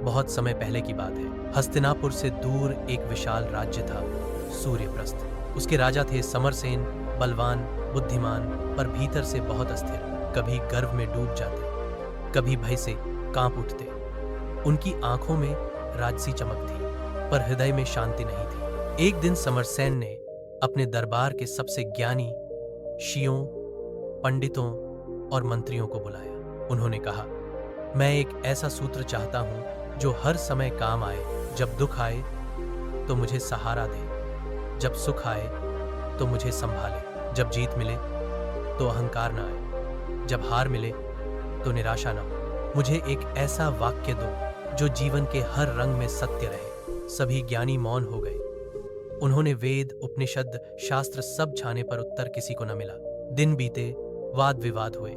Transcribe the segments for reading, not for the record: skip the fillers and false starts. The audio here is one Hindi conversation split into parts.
बहुत समय पहले की बात है। हस्तिनापुर से दूर एक विशाल राज्य था, सूर्यप्रस्थ। उसके राजा थे समरसेन, बलवान, बुद्धिमान, पर भीतर से बहुत अस्थिर। कभी गर्व में डूब जाते, कभी भय से कांप उठते। उनकी आंखों में राजसी चमक थी, पर हृदय में शांति नहीं थी। एक दिन समरसेन ने अपने दरबार के सबसे ज्ञानी ऋषियों, पंडितों और मंत्रियों को बुलाया। उन्होंने कहा, मैं एक ऐसा सूत्र चाहता हूं जो हर समय काम आए। जब दुख आए तो मुझे सहारा दे, जब सुख आए तो मुझे संभाले, जब जीत मिले तो अहंकार न आए, जब हार मिले तो निराशा न हो। मुझे एक ऐसा वाक्य दो जो जीवन के हर रंग में सत्य रहे। सभी ज्ञानी मौन हो गए। उन्होंने वेद, उपनिषद, शास्त्र सब छाने पर उत्तर किसी को न मिला। दिन बीते, वाद विवाद हुए,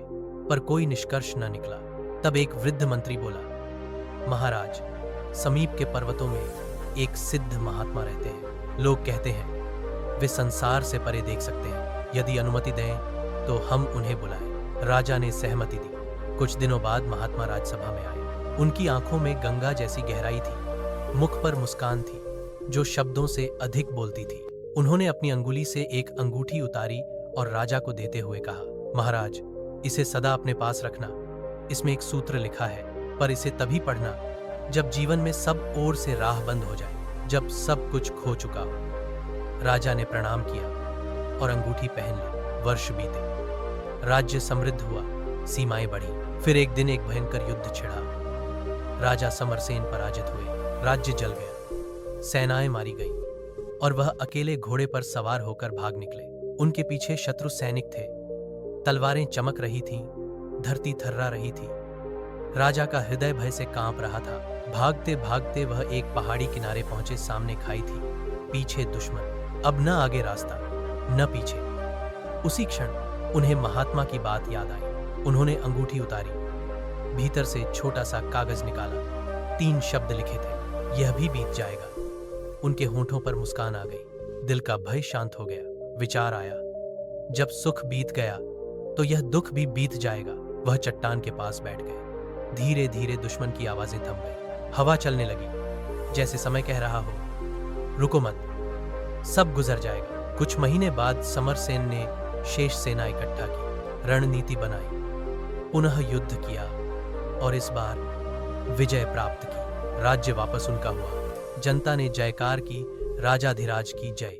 पर कोई निष्कर्ष न निकला। तब एक वृद्ध मंत्री बोला, महाराज, समीप के पर्वतों में एक सिद्ध महात्मा रहते हैं। लोग कहते हैं वे संसार से परे देख सकते हैं। यदि अनुमति दें तो हम उन्हें बुलाएं। राजा ने सहमति दी। कुछ दिनों बाद महात्मा राजसभा में आए। उनकी आंखों में गंगा जैसी गहराई थी, मुख पर मुस्कान थी जो शब्दों से अधिक बोलती थी। उन्होंने अपनी अंगुली से एक अंगूठी उतारी और राजा को देते हुए कहा, महाराज, इसे सदा अपने पास रखना। इसमें एक सूत्र लिखा है, पर इसे तभी पढ़ना जब जीवन में सब ओर से राह बंद हो जाए, जब सब कुछ खो चुका हो। राजा ने प्रणाम किया और अंगूठी पहन ली। वर्ष बीते, राज्य समृद्ध हुआ, सीमाएं बढ़ी। फिर एक दिन एक भयंकर युद्ध छिड़ा। राजा समरसेन पराजित हुए, राज्य जल गया, सेनाएं मारी गईं और वह अकेले घोड़े पर सवार होकर भाग निकले। उनके पीछे शत्रु सैनिक थे, तलवारें चमक रही थीं, धरती थर्रा रही थी। राजा का हृदय भय से कांप रहा था। भागते भागते वह एक पहाड़ी किनारे पहुंचे। सामने खाई थी, पीछे दुश्मन, अब न आगे रास्ता न पीछे। उसी क्षण उन्हें महात्मा की बात याद आई। उन्होंने अंगूठी उतारी, भीतर से छोटा सा कागज निकाला। 3 शब्द लिखे थे, यह भी बीत जाएगा। उनके होंठों पर मुस्कान आ गई, दिल का भय शांत हो गया। विचार आया, जब सुख बीत गया तो यह दुख भी बीत जाएगा। वह चट्टान के पास बैठ गए। धीरे धीरे दुश्मन की आवाजें थम गई। हवा चलने लगी, जैसे समय कह रहा हो, रुको मत, सब गुजर जाएगा। कुछ महीने बाद समरसेन ने शेष सेना इकट्ठा की, रणनीति बनाई, पुनः युद्ध किया और इस बार विजय प्राप्त की। राज्य वापस उनका हुआ। जनता ने जयकार की, राजाधिराज की जय।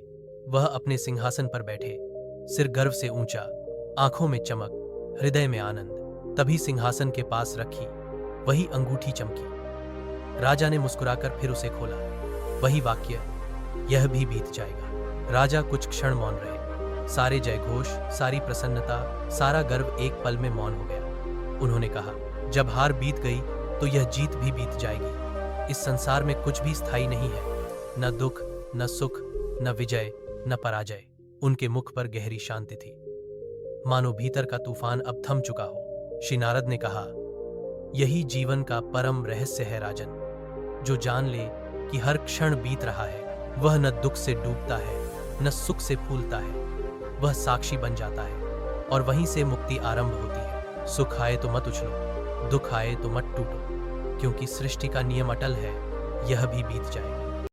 वह अपने सिंहासन पर बैठे, सिर गर्व से ऊंचा, आंखों में चमक, हृदय में आनंद। तभी सिंहासन के पास रखी वही अंगूठी चमकी। राजा ने मुस्कुराकर फिर उसे खोला। वही वाक्य, यह भी बीत जाएगा। राजा कुछ क्षण मौन रहे। सारे जयघोष, सारी प्रसन्नता, सारा गर्व एक पल में मौन हो गया। उन्होंने कहा, जब हार बीत गई तो यह जीत भी बीत जाएगी। इस संसार में कुछ भी स्थायी नहीं है, न दुख, न सुख, न विजय, न पराजय। उनके मुख पर गहरी शांति थी, मानो भीतर का तूफान अब थम चुका हो। श्री नारद ने कहा, यही जीवन का परम रहस्य है राजन। जो जान ले कि हर क्षण बीत रहा है, वह न दुख से डूबता है न सुख से फूलता है। वह साक्षी बन जाता है और वहीं से मुक्ति आरंभ होती है। सुख आए तो मत उछलो, दुख आए तो मत टूटो, क्योंकि सृष्टि का नियम अटल है, यह भी बीत जाएगा।